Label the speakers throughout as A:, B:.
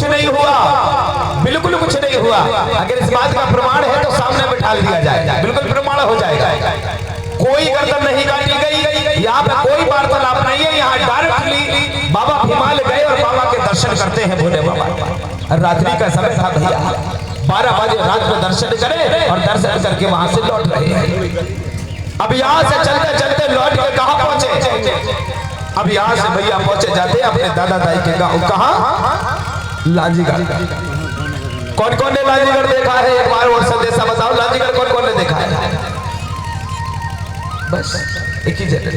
A: नहीं हुआ, बिल्कुल कुछ नहीं हुआ। अगर इस बात का प्रमाण है तो सामने बिठा दिया जाए, बिल्कुल प्रमाण हो जाएगा। कोई गर्दन नहीं काटी गई, यहाँ पे कोई वार्तालाप नहीं है। यहाँ डायरेक्टली बाबा हिमालय गए और बाबा के दर्शन करते हैं भोले बाबा। रात्रि का समय था भैया, 12 बजे रात में दर्शन करे और दर्शन करके वहां से लौट रहे हैं। अब यहाँ से चलते चलते लौट के कहाँ पहुंचे? अब यहाँ से भैया पहुंचे जाते अपने दादा दाई के गांव। कहाँ? लांजीगढ़। कौन कौन ने लांजीगढ़ देखा है? एक बार और संदेशा बताओ, लांजीगढ़ कौन कौन ने देखा है? बस एक ही जगह।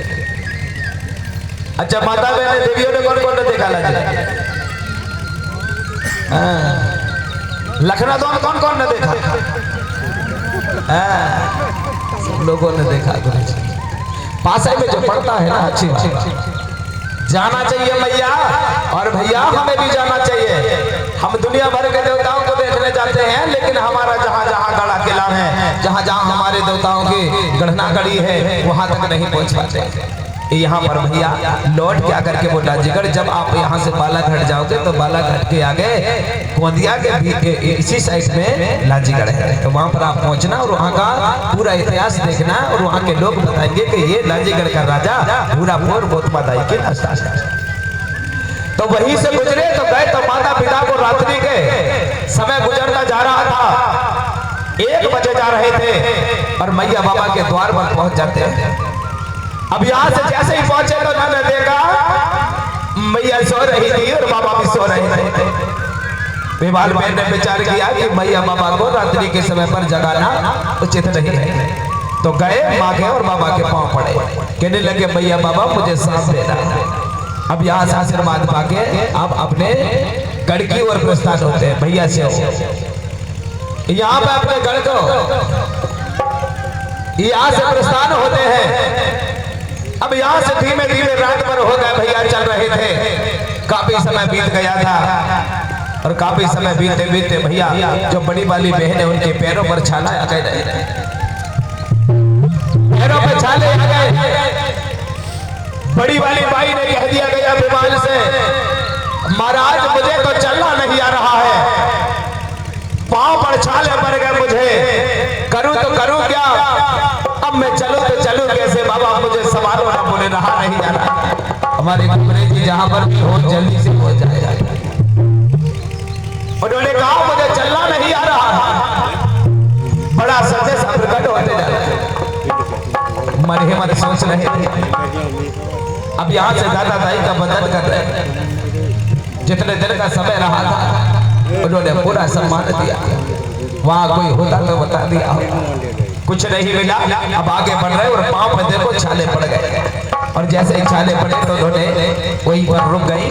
A: अच्छा, माता बहन देवियों ने कौन कौन ने देखा लांजीगढ़? लखनऊ कौन कौन ने देखा? सब लोगों ने देखा। पासे में जो पड़ता है ना, अच्छी जाना चाहिए मैया और भैया, हमें भी जाना चाहिए। हम दुनिया भर के देवताओं को देखने जाते हैं, लेकिन हमारा जहाँ जहाँ गढ़ा किला है, जहाँ जहाँ हमारे देवताओं की गणना गढ़ी है, वहां तक नहीं पहुंच पाते। यहाँ पर भैया लौट के आकर के वो लांजीगढ़, जब आप यहाँ से बालाघाट जाओगे तो बालाघाट के आगे गोंदिया के इसी साइड में लांजीगढ़ है। तो वहां पर आप पहुंचना और वहाँ का पूरा इतिहास देखना और वहाँ के लोग बताएंगे कि ये लांजीगढ़ का राजा भूरापुर गोतमादाई के नाश्ता। तो वहीं से गुजरे तो गए तो माता पिता को रात्रि के समय गुजरता जा रहा था, 1 बजे जा रहे थे और मैया बाबा के द्वार पर पहुंच जाते हैं। अब यहाँ से जैसे ही पहुंचे तो उन्होंने देखा मैया सो रही थी और बाबा भी सो रहे थे। विवाल बहन ने विचार किया कि मैया बाबा को रात्रि के समय पर जगाना उचित नहीं है। तो गए, मांगे और बाबा के पांव पड़े, कहने लगे मैया बाबा मुझे सांप देना। अब यहाँ से आशीर्वाद पाके आप अपने गढ़ की ओर प्रस्थान होते हैं। भैया से यहाँ पे अपने गढ़ को यहाँ से प्रस्थान होते हैं। अब यहाँ से धीमे धीमे रात भर हो गए भैया, चल रहे थे, काफी समय बीत गया था और काफी समय बीतते बीतते भैया जो बड़ी वाली बहन है उनके पैरों पर छाला आ गए, पैरों पर छाले आ गए। बड़ी वाली बाई ने कह दिया गया विवाल से, महाराज मुझे तो चलना नहीं आ रहा है, पांव पर छाले पड़ गए, मुझे करूं तो करूं क्या? अब मैं चलूं तो चलूं कैसे? बाबा मुझे संभालो ना, बोले रहा नहीं जा रहा। हमारे गुरुजी जी जहां पर भी हो जल्दी से पहुंच जाए। उन्होंने कहा मुझे चलना नहीं आ रहा, बड़ा सच्चे सा प्रकट होते जा रहे, मरे मत सोच रहे थे। अब यहाँ से दादा दाई का बदल कर रहे, जितने दिन का समय रहा था उन्होंने पूरा सम्मान दिया। वहां कोई होता तो बता दिया, कुछ नहीं मिला। अब आगे बढ़ रहे और पांव पे देखो छाले पड़ गए और जैसे ही छाले पड़े तो उन्होंने वहीं पर रुक गई।